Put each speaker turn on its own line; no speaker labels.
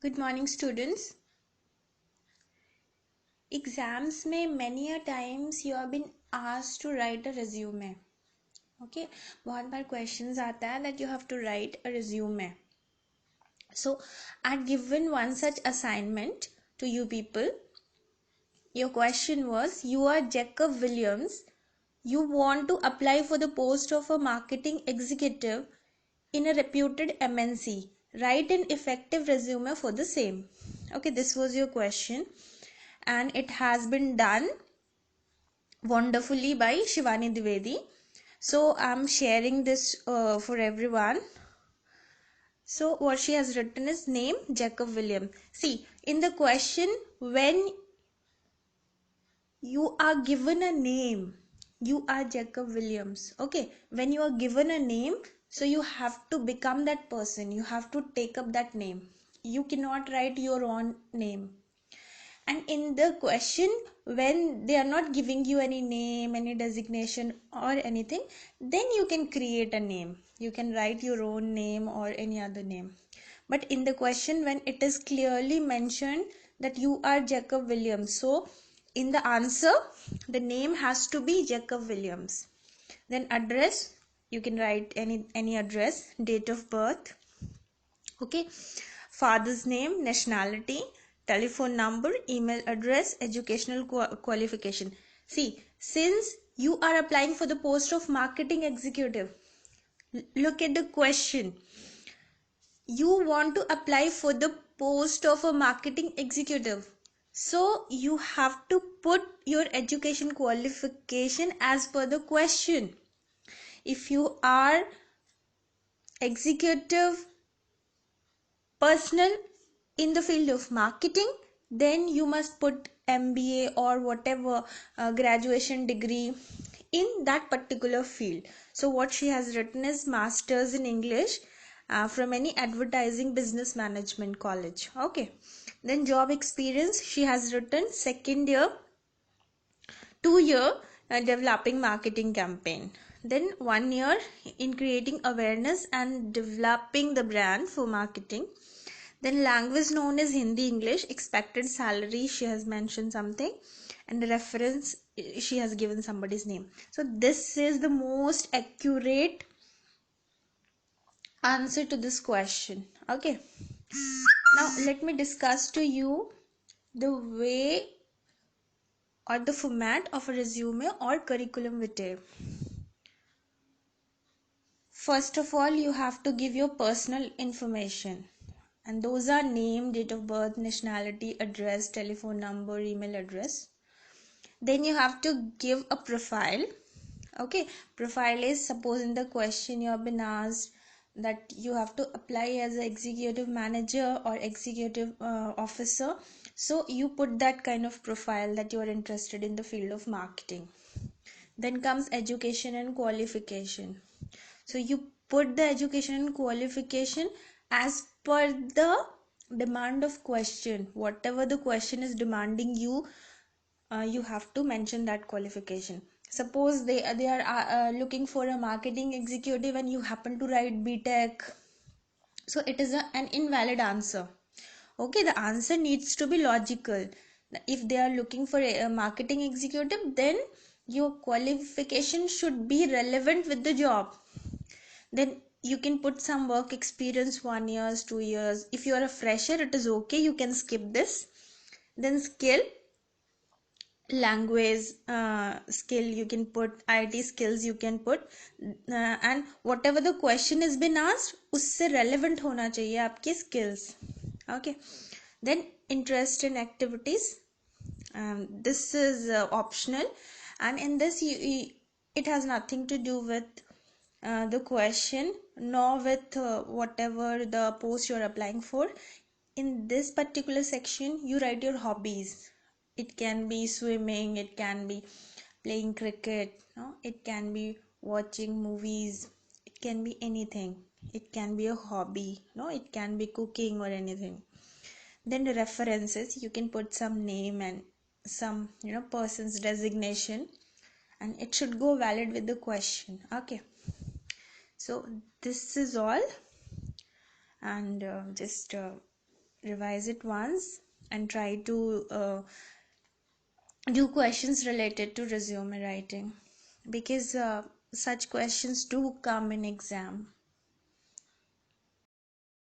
Good morning students. Exams में many a times you have been asked to write a resume. Okay, बहुत बार questions आता है that you have to write a resume. So I had given one such assignment to you people. Your question was, you are Jacob Williams. You want to apply for the post of a marketing executive in a reputed MNC. Write an effective resume for the same. Okay, this was your question. And it has been done wonderfully by Shivani Dwivedi. So I'm sharing this for everyone. So what she has written is name Jacob William. See, in the question, when you are given a name, you are Jacob Williams. Okay, when you are given a name, so you have to become that person. You have to take up that name. You cannot write your own name. And in the question, when they are not giving you any name, any designation or anything, then you can create a name. You can write your own name or any other name. But in the question, when it is clearly mentioned that you are Jacob Williams, so in the answer, the name has to be Jacob Williams. Then address, you can write any address, date of birth. Okay, father's name, nationality, telephone number, email address, educational qualification. See, since you are applying for the post of marketing executive, look at the question. You want to apply for the post of a marketing executive, so you have to put your education qualification as per the question. If you are executive personnel in the field of marketing, then you must put MBA or whatever graduation degree in that particular field. So what she has written is masters in English from any advertising business management college. Okay, then job experience, she has written second year, 2 year developing marketing campaign, then 1 year in creating awareness and developing the brand for marketing. Then language known as Hindi, English, expected salary, she has mentioned something, and the reference, she has given somebody's name. So this is the most accurate answer to this question. Okay, now let me discuss to you the way or the format of a resume or curriculum vitae. First of all, you have to give your personal information, and those are name, date of birth, nationality, address, telephone number, email address. Then you have to give a profile. Okay, profile is, suppose in the question you have been asked that you have to apply as an executive manager or executive officer, so you put that kind of profile that you are interested in the field of marketing. Then comes education and qualification. So you put the education and qualification as per the demand of question. Whatever the question is demanding you, you have to mention that qualification. Suppose they are looking for a marketing executive and you happen to write BTech, so it is an invalid answer. Okay, the answer needs to be logical. If they are looking for a marketing executive, then your qualification should be relevant with the job. Then you can put some work experience, 1 years, 2 years. If you are a fresher, it is okay, you can skip this. Then skill, language skill, you can put IT skills, you can put and whatever the question has been asked, usse relevant hona chahiye aapke skills. Okay, then interest in activities, this is optional, and in this it has nothing to do with the question nor with whatever the post you're applying for. In this particular section, you write your hobbies. It can be swimming, it can be playing cricket, no? It can be watching movies, it can be anything. It can be a hobby, no? It can be cooking or anything. Then the references, you can put some name and some person's designation, and it should go valid with the question. Okay, so this is all, and just revise it once and try to do questions related to resume writing, because such questions do come in exam.